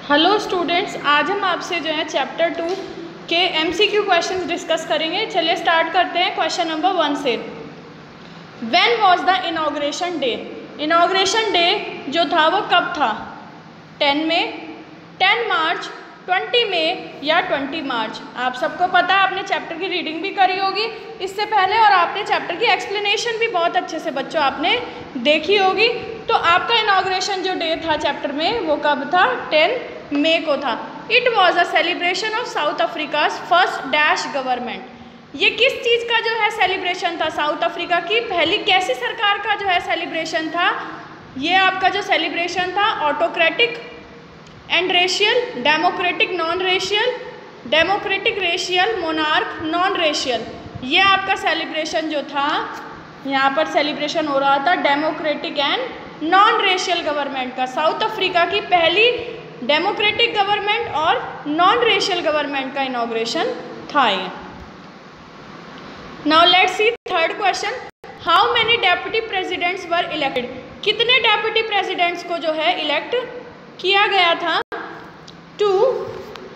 Hello students, आज हम आपसे जो है चैप्टर 2 के एमसीक्यू क्वेश्चंस डिस्कस करेंगे। चलिए स्टार्ट करते हैं क्वेश्चन नंबर 1 से। When was the inauguration day? Inauguration day जो था वो कब था? 10 मई, 10 मार्च, 20 मई या 20 मार्च? आप सबको पता है, आपने चैप्टर की रीडिंग भी करी होगी इससे पहले और आपने चैप्टर की एक्सप्लेनेशन भी बहुत अच्छे से बच्चों आपने देखी होगी। तो आपका इनॉग्रेशन जो डे था चैप्टर में वो कब था? 10 मई को था। It was a celebration of south Africa's first dash government. ये किस चीज़ का जो है सेलिब्रेशन था? साउथ अफ्रीका की पहली कैसी सरकार का जो है सेलिब्रेशन था? ये आपका जो सेलिब्रेशन था autocratic and racial, democratic non racial, democratic racial, monarch non racial. ये आपका सेलिब्रेशन जो था, यहाँ पर सेलिब्रेशन हो रहा था democratic and non racial government का। साउथ अफ्रीका की पहली डेमोक्रेटिक गवर्नमेंट और नॉन रेशियल गवर्नमेंट का इनॉग्रेशन था ये। Now let's see third question. How many deputy presidents were elected? कितने डेप्यूटी प्रेसिडेंट्स को जो है इलेक्ट किया गया था? 2,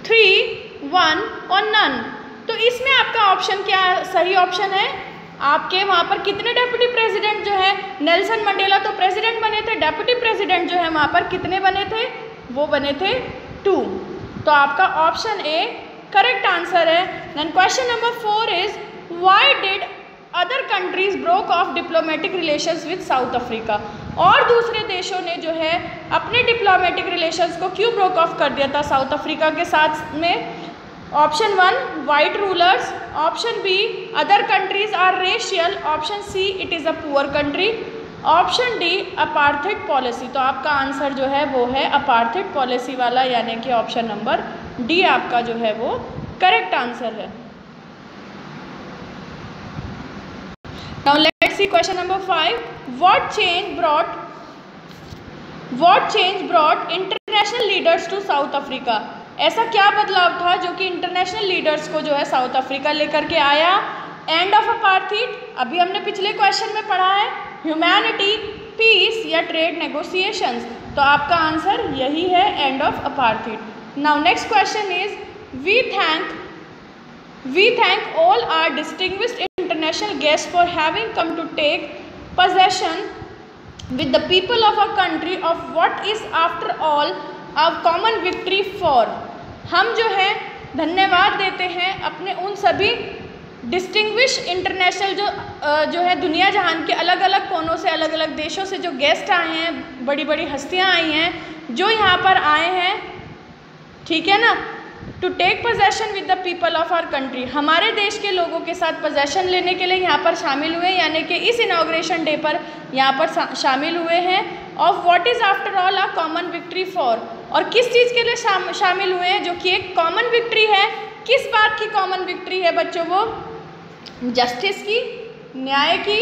3, 1 और नन। तो इसमें आपका ऑप्शन क्या सही ऑप्शन है? आपके वहाँ पर कितने डेप्यूटी प्रेसिडेंट जो है, नेल्सन मंडेला तो प्रेसिडेंट बने थे, डेप्यूटी प्रेसिडेंट जो है वहाँ पर कितने बने थे? वो बने थे 2। तो आपका ऑप्शन ए करेक्ट आंसर है। Then question number 4 is why did other countries broke off diplomatic relations with South Africa? और दूसरे देशों ने जो है अपने डिप्लोमेटिक रिलेशंस को क्यों ब्रोक ऑफ कर दिया था साउथ अफ्रीका के साथ में? Option 1 white rulers, option B other countries are racial, option C it is a poor country, option D apartheid policy. तो आपका आंसर जो है वो है अपार्थाइड पॉलिसी वाला, यानी कि ऑप्शन नंबर डी आपका जो है वो करेक्ट आंसर है। Now let's see question number 5. What change brought international leaders to South Africa? ऐसा क्या बदलाव था जो कि इंटरनेशनल लीडर्स को जो है साउथ अफ्रीका लेकर के आया? एंड ऑफ अपार्थाइड, अभी हमने पिछले क्वेश्चन में पढ़ा है, ह्यूमैनिटी, पीस या ट्रेड नेगोशिएशंस। तो आपका आंसर यही है, end of apartheid. Now next question is we thank all our distinguished international guests for having come to take possession with the people of our country of what is after all our common victory for। हम जो है धन्यवाद देते हैं अपने उन सभी distinguish international जो है दुनिया जहान के अलग अलग कोनों से, अलग अलग देशों से जो गेस्ट आए हैं, बड़ी बड़ी हस्तियां आई हैं जो यहाँ पर आए हैं, ठीक है ना, to take possession with the people of our country. हमारे देश के लोगों के साथ पोजेशन लेने के लिए यहाँ पर शामिल हुए, यानी कि इस इनॉग्रेशन डे पर यहाँ पर शामिल हुए हैं। Of what is after all a common victory for, और किस चीज़ के लिए शामिल हुए हैं जो कि एक कॉमन विक्ट्री है। किस बात की कॉमन विक्ट्री है बच्चों? वो जस्टिस की, न्याय की,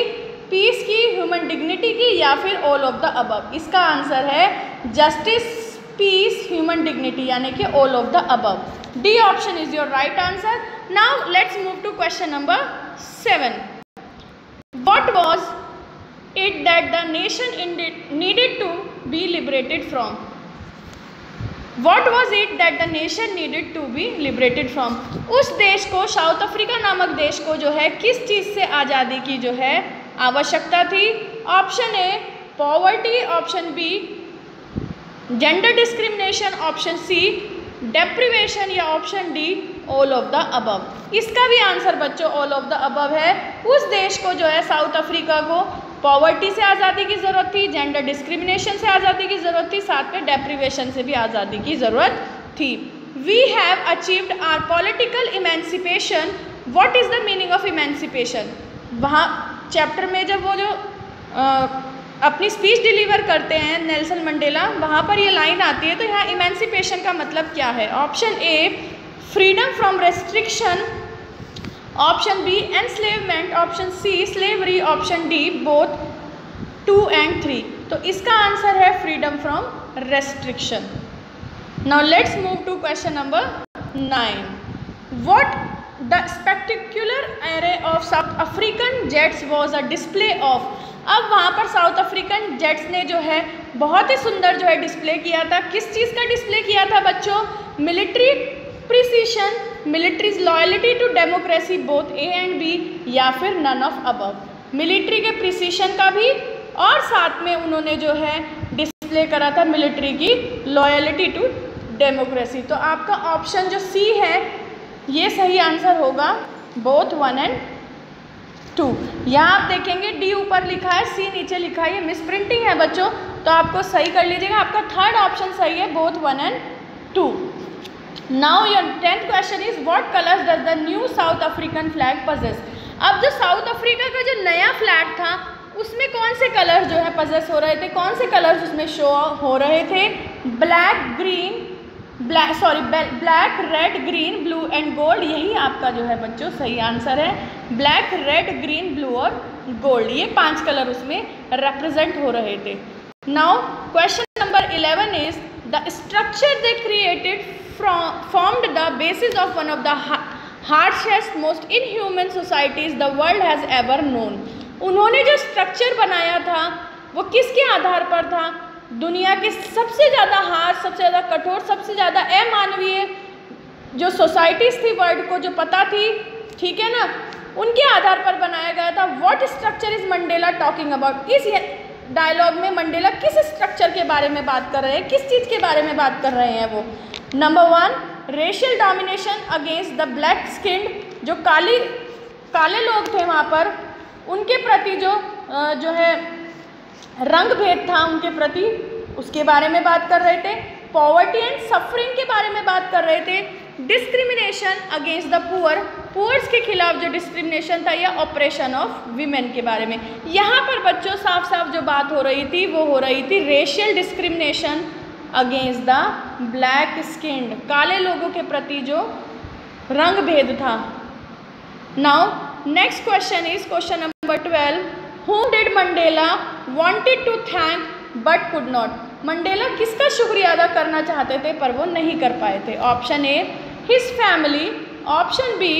पीस की, ह्यूमन डिग्निटी की, या फिर ऑल ऑफ द अबव? इसका आंसर है जस्टिस, पीस, ह्यूमन डिग्निटी, यानी कि all of the above. D option is your right answer. Now let's move to question number 7. What was it that the nation needed to be liberated from? What was it that the nation needed to be liberated from? उस देश को, south Africa नामक देश को जो है किस चीज़ से आज़ादी की जो है आवश्यकता थी? Option A poverty, option B gender discrimination, option C deprivation, या option D all of the above? इसका भी आंसर बच्चों ऑल ऑफ द अबव है। उस देश को जो है साउथ अफ्रीका को पॉवर्टी से आज़ादी की ज़रूरत थी, जेंडर डिस्क्रिमिनेशन से आज़ादी की ज़रूरत थी, साथ में डेप्रिवेशन से भी आज़ादी की ज़रूरत थी। We have achieved our political emancipation. What is the meaning of emancipation? वहाँ चैप्टर में जब वो जो अपनी स्पीच डिलीवर करते हैं नेल्सन मंडेला, वहाँ पर ये लाइन आती है, तो यहाँ इमेंसिपेशन का मतलब क्या है? Option A freedom from restriction, option B enslavement, option C slavery, option D both 2 and 3। तो इसका आंसर है freedom from restriction. Now let's move to question number 9. What the spectacular array of South African jets was a display of? अब वहाँ पर south African jets ने जो है बहुत ही सुंदर जो है डिस्प्ले किया था। किस चीज़ का डिस्प्ले किया था बच्चों? Military precision, military's loyalty to democracy both A and B, या फिर नन ऑफ अबव। मिलिट्री के प्रिसीशन का भी और साथ में उन्होंने जो है डिस्प्ले करा था मिलिट्री की लॉयल्टी टू डेमोक्रेसी। तो आपका ऑप्शन जो सी है ये सही आंसर होगा, बोथ 1 और 2। यहाँ आप देखेंगे डी ऊपर लिखा है, सी नीचे लिखा है, ये मिस प्रिंटिंग है बच्चों, तो आपको सही कर लीजिएगा। आपका थर्ड ऑप्शन सही है, बोथ 1 और 2। Now your 10th question is what colours does the new south African flag possess. अब जो साउथ अफ्रीका का जो नया फ्लैग था उसमें कौन से कलर्स जो है पजेस हो रहे थे, कौन से कलर्स उसमें शो हो रहे थे? Black red green blue and gold. यही आपका जो है बच्चों सही आंसर है, ब्लैक रेड ग्रीन ब्लू और गोल्ड, ये 5 कलर उसमें रिप्रेजेंट हो रहे थे। Now question number 11 is the structure they created formed the basis of one of the harshest most inhuman societies the world has ever known। उन्होंने जो structure बनाया था वो किसके आधार पर था? दुनिया के सबसे ज़्यादा हार्श, सबसे ज़्यादा कठोर, सबसे ज़्यादा अमानवीय जो सोसाइटीज़ थी वर्ल्ड को जो पता थी, ठीक है ना, उनके आधार पर बनाया गया था। What structure is Mandela talking about? इस डायलॉग में मंडेला किस स्ट्रक्चर के बारे में बात कर रहे हैं, किस चीज़ के बारे में बात कर रहे हैं वो? Number 1 racial domination against the black skinned, जो काले लोग थे वहाँ पर, उनके प्रति जो है रंग भेद था उनके प्रति, उसके बारे में बात कर रहे थे। पॉवर्टी एंड सफरिंग के बारे में बात कर रहे थे। डिस्क्रिमिनेशन अगेंस्ट द पुअर्स के खिलाफ जो डिस्क्रिमिनेशन था, या ऑपरेशन ऑफ वीमेन के बारे में। यहाँ पर बच्चों साफ साफ जो बात हो रही थी वो हो रही थी racial discrimination against the black skinned, काले लोगों के प्रति जो रंग भेद था। Now next question is question number 12 whom did Mandela wanted to thank but could not। Mandela किसका शुक्रिया अदा करना चाहते थे पर वो नहीं कर पाए थे? Option A his family, option B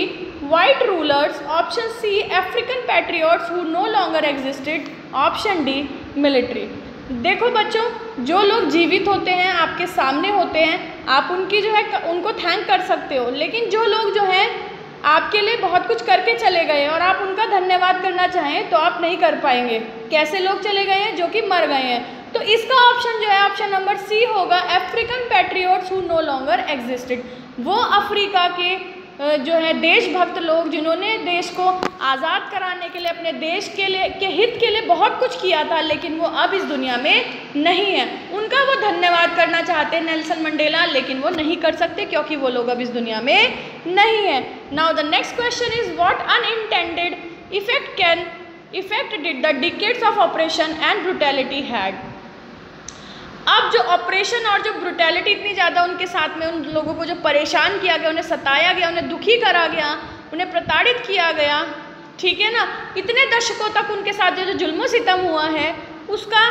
white rulers, option C African patriots who no longer existed, option D military. देखो बच्चों, जो लोग जीवित होते हैं आपके सामने होते हैं, आप उनकी जो है उनको थैंक कर सकते हो, लेकिन जो लोग जो हैं आपके लिए बहुत कुछ करके चले गए और आप उनका धन्यवाद करना चाहें तो आप नहीं कर पाएंगे। कैसे लोग चले गए हैं? जो कि मर गए हैं। तो इसका ऑप्शन जो है ऑप्शन नंबर सी होगा, African patriots who no longer existed. वो अफ्रीका के जो है देशभक्त लोग जिन्होंने देश को आज़ाद कराने के लिए, अपने देश के लिए के हित के लिए बहुत कुछ किया था, लेकिन वो अब इस दुनिया में नहीं है, उनका वो धन्यवाद करना चाहते हैं नेल्सन मंडेला, लेकिन वो नहीं कर सकते क्योंकि वो लोग अब इस दुनिया में नहीं है। Now the next question is what unintended effect did the decades of operation and brutality had. अब जो ऑपरेशन और जो ब्रुटैलिटी इतनी ज़्यादा उनके साथ में, उन लोगों को जो परेशान किया गया, उन्हें सताया गया, उन्हें दुखी करा गया, उन्हें प्रताड़ित किया गया, ठीक है ना, इतने दशकों तक उनके साथ जो जुल्म सितम हुआ है, उसका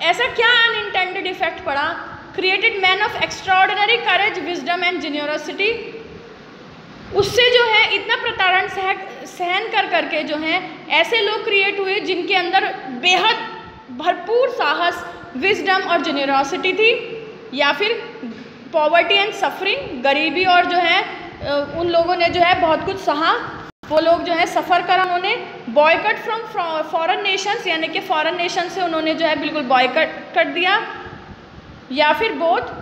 ऐसा क्या अनइंटेंडेड इफेक्ट पड़ा? Created man of extraordinary courage wisdom and generosity. उससे जो है इतना प्रताड़न सहन कर करके जो है ऐसे लोग क्रिएट हुए जिनके अंदर बेहद भरपूर साहस, विजडम और जेनरॉसिटी थी, या फिर पॉवर्टी एंड सफरिंग, गरीबी, और जो है उन लोगों ने जो है बहुत कुछ सहा, वो लोग जो है सफ़र करा, उन्होंने बॉयकट फ्रॉम फॉरेन नेशंस, यानी कि फॉरेन नेशन से उन्होंने जो है बिल्कुल बॉयकट कर दिया, या फिर बोथ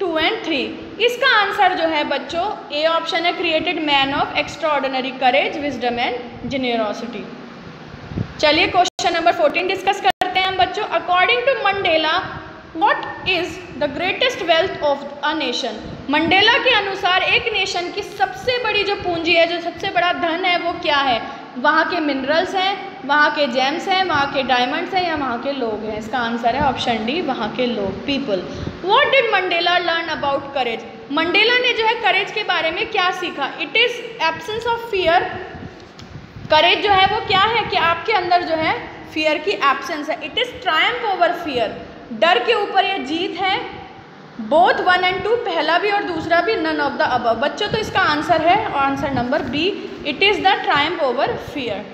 2 और 3। इसका आंसर जो है बच्चों ए ऑप्शन है, created man of extraordinary courage wisdom and generosity. चलिए क्वेश्चन नंबर 14 डिस्कस करते हैं हम बच्चों। According to Mandela what is the greatest wealth of a nation. Mandela के अनुसार एक नेशन की सबसे बड़ी जो पूंजी है, जो सबसे बड़ा धन है, वो क्या है? वहाँ के मिनरल्स हैं, वहाँ के जेम्स हैं, वहाँ के डायमंड्स हैं, या वहाँ के लोग हैं? इसका आंसर है ऑप्शन डी, वहाँ के लोग, people. What did Mandela learn about courage. Mandela ने जो है करेज के बारे में क्या सीखा? It is absence of fear. Courage जो है वो क्या है कि आपके अंदर जो है फियर की एब्सेंस है। It is Triumph over fear, डर के ऊपर ये जीत है। बोथ 1 और 2, पहला भी और दूसरा भी, नन ऑफ द अबव। बच्चों तो इसका आंसर है answer number B, it is the triumph over fear,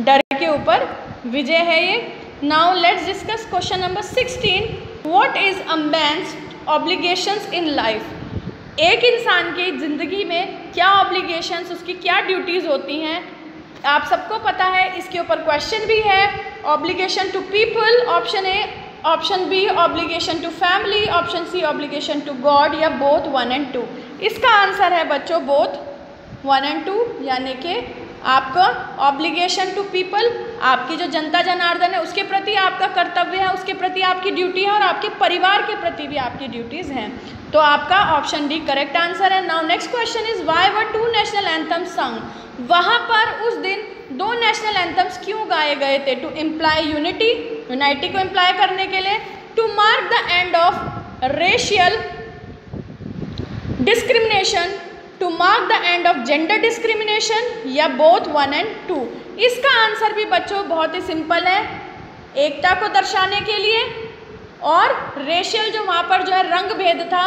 डर के ऊपर विजय है ये। Now let's discuss question number 16. What is a man's obligations in life? एक इंसान की ज़िंदगी में क्या ऑब्लिगेशंस, उसकी क्या ड्यूटीज़ होती हैं, आप सबको पता है. इसके ऊपर क्वेश्चन भी है. Obligation to people, option A. Option B obligation to family, option C obligation to God, या बोथ 1 and 2. इसका आंसर है बच्चों बोथ 1 and 2, यानी कि आपका ऑब्लिगेशन टू पीपल, आपकी जो जनता जनार्दन है उसके प्रति आपका कर्तव्य है, उसके प्रति आपकी ड्यूटी है, और आपके परिवार के प्रति भी आपकी ड्यूटीज़ हैं. तो आपका ऑप्शन डी करेक्ट आंसर है. Now next question is why were 2 national anthems संग? वहाँ पर उस दिन 2 नेशनल एंथम्स क्यों गाए गए थे? टू इम्प्लाई यूनिटी, यूनाइटी को इम्प्लाई करने के लिए, to mark the end of racial discrimination, to mark the end of gender discrimination, या बोथ 1 and 2. इसका आंसर भी बच्चों बहुत ही सिंपल है, एकता को दर्शाने के लिए और रेशियल जो वहाँ पर जो है रंग भेद था,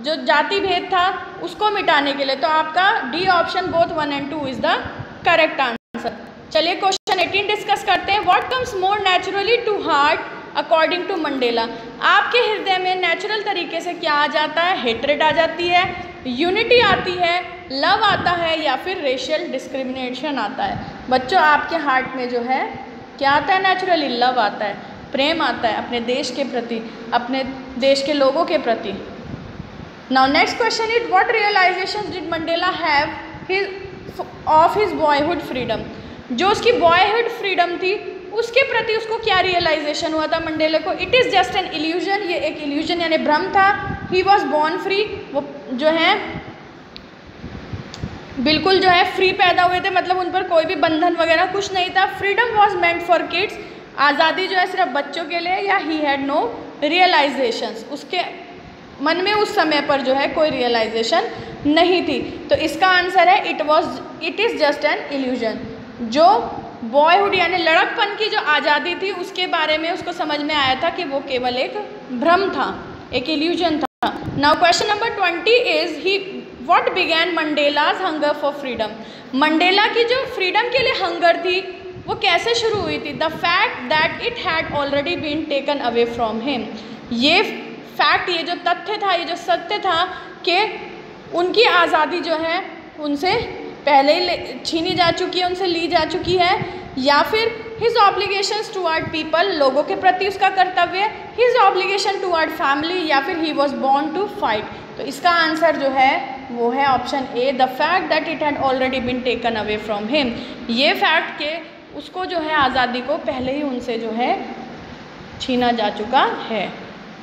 जो जाति भेद था, उसको मिटाने के लिए. तो आपका D option both 1 and 2 is the correct answer. चलिए क्वेश्चन 18 डिस्कस करते हैं. What comes more naturally to heart according to Mandela? आपके हृदय में नेचुरल तरीके से क्या आ जाता है? हेट्रेड आ जाती है, यूनिटी आती है, लव आता है, या फिर रेशियल डिस्क्रिमिनेशन आता है? बच्चों आपके हार्ट में जो है क्या आता है? नेचुरली लव आता है, प्रेम आता है अपने देश के प्रति, अपने देश के लोगों के प्रति. Now next question is what realisations did Mandela have of his boyhood freedom? जो उसकी बॉयहुड फ्रीडम थी उसके प्रति उसको क्या रियलाइजेशन हुआ था मंडेला को? It is just an illusion, ये एक इल्यूजन यानी भ्रम था. ही वॉज बॉर्न फ्री, वो जो है बिल्कुल जो है फ्री पैदा हुए थे, मतलब उन पर कोई भी बंधन वगैरह कुछ नहीं था. Freedom was meant for kids, आज़ादी जो है सिर्फ बच्चों के लिए. या ही हैड नो रियलाइजेशंस, उसके मन में उस समय पर जो है कोई रियलाइजेशन नहीं थी. तो इसका आंसर है it is just an illusion. जो बॉयहुड यानी लड़कपन की जो आज़ादी थी उसके बारे में उसको समझ में आया था कि वो केवल एक भ्रम था, एक इल्यूजन था. Now question number 20 is what began Mandela's hunger for freedom? Mandela की जो फ्रीडम के लिए हंगर थी वो कैसे शुरू हुई थी? The fact that it had already been taken away from him. ये फैक्ट, ये जो तथ्य था, ये जो सत्य था कि उनकी आज़ादी जो है उनसे पहले ही छीनी जा चुकी है, उनसे ली जा चुकी है. या फिर हिज ऑब्लिगेशंस टुवर्ड पीपल, लोगों के प्रति उसका कर्तव्य, हिज ऑब्लिगेशन टुवर्ड फैमिली, या फिर he was born to fight. तो इसका आंसर जो है वो है option A, the fact that it had already been taken away from him. ये फैक्ट के उसको जो है आज़ादी को पहले ही उनसे जो है छीना जा चुका है,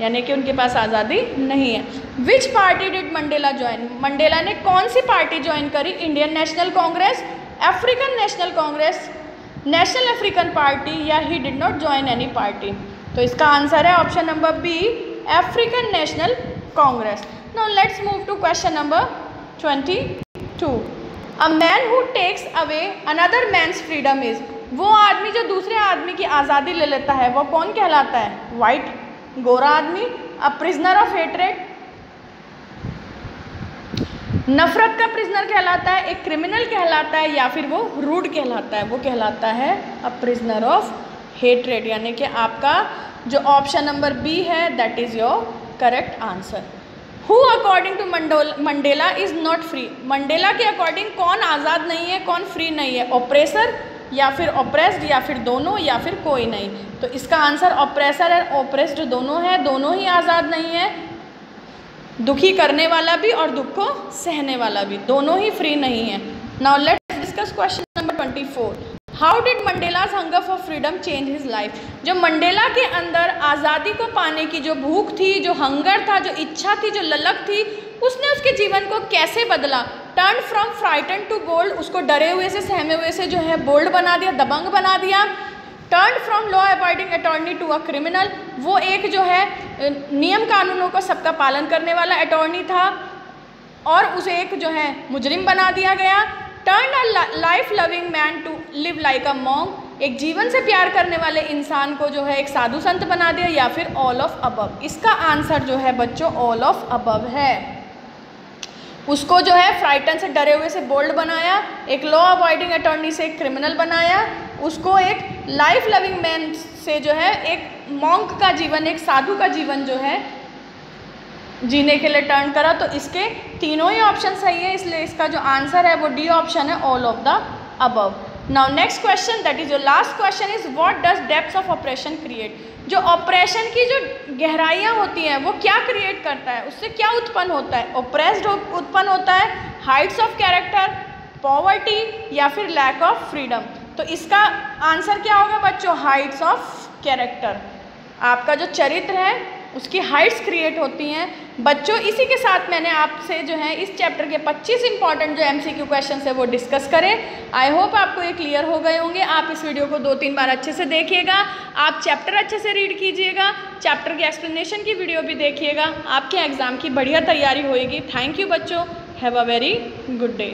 यानी कि उनके पास आज़ादी नहीं है. Which party did Mandela join? Mandela ने कौन सी पार्टी ज्वाइन करी? Indian National Congress, African National Congress, National African party, या he did not join any party? तो इसका आंसर है option number B, African National Congress. Now let's move to question number 22. A man who takes away another man's freedom is? वो आदमी जो दूसरे आदमी की आज़ादी ले लेता है वो कौन कहलाता है? वाइट, गोरा आदमी, अ प्रिजनर ऑफ हेट्रेड, नफरत का प्रिजनर कहलाता है, एक क्रिमिनल कहलाता है, या फिर वो रूड कहलाता है? वो कहलाता है अ प्रिजनर ऑफ हेट्रेड, यानी कि आपका जो ऑप्शन नंबर बी है that is your correct answer. Who according to Mandela is not free? Mandela के अकॉर्डिंग कौन आज़ाद नहीं है, कौन फ्री नहीं है? ऑप्रेसर, या फिर ऑप्रेस्ड, या फिर दोनों, या फिर कोई नहीं? तो इसका आंसर ऑप्रेसर एंड ऑप्रेस्ड दोनों है, दोनों ही आज़ाद नहीं है. दुखी करने वाला भी और दुख को सहने वाला भी, दोनों ही फ्री नहीं है. Now let's discuss question number 24. How did Mandela's hunger for freedom change his life? जो मंडेला के अंदर आज़ादी को पाने की जो भूख थी, जो हंगर था, जो इच्छा थी, जो ललक थी, उसने उसके जीवन को कैसे बदला? Turn from frighten to bold, उसको डरे हुए से, सहमे हुए से जो है बोल्ड बना दिया, दबंग बना दिया. Turn from law abiding attorney to a criminal, वो एक जो है नियम कानूनों को सबका पालन करने वाला अटॉर्नी था और उसे एक जो है मुजरिम बना दिया गया. Turn a life loving man to live like a monk, एक जीवन से प्यार करने वाले इंसान को जो है एक साधु संत बना दिया, या फिर ऑल ऑफ अबव? इसका आंसर जो है बच्चों ऑल ऑफ अबव है. उसको जो है फ्राइटन से, डरे हुए से बोल्ड बनाया, एक लॉ अवॉइडिंग अटॉर्नी से एक क्रिमिनल बनाया, उसको एक लाइफ लविंग मैन से जो है एक मॉन्क का जीवन, एक साधु का जीवन जो है जीने के लिए टर्न करा। तो इसके तीनों ही ऑप्शन सही है, इसलिए इसका जो आंसर है वो डी ऑप्शन है, all of the above. Now next question, that is your last question, is what does depth of operation create. जो ऑपरेशन की जो गहराइयाँ होती हैं वो क्या क्रिएट करता है, उससे क्या उत्पन्न होता है? ऑप्रेस्ड उत्पन्न होता है, हाइट्स ऑफ कैरेक्टर, पॉवर्टी, या फिर लैक ऑफ फ्रीडम। तो इसका आंसर क्या होगा बच्चों? Heights of character. आपका जो चरित्र है उसकी हाइट्स क्रिएट होती हैं। बच्चों इसी के साथ मैंने आपसे जो है इस चैप्टर के 25 इंपॉर्टेंट जो MCQ क्वेश्चन है वो डिस्कस करें। आई होप आपको ये क्लियर हो गए होंगे। आप इस वीडियो को 2-3 बार अच्छे से देखिएगा, आप चैप्टर अच्छे से रीड कीजिएगा, चैप्टर की एक्सप्लेनेशन की वीडियो भी देखिएगा, आपके एग्ज़ाम की बढ़िया तैयारी होएगी। थैंक यू बच्चों, have a very good day.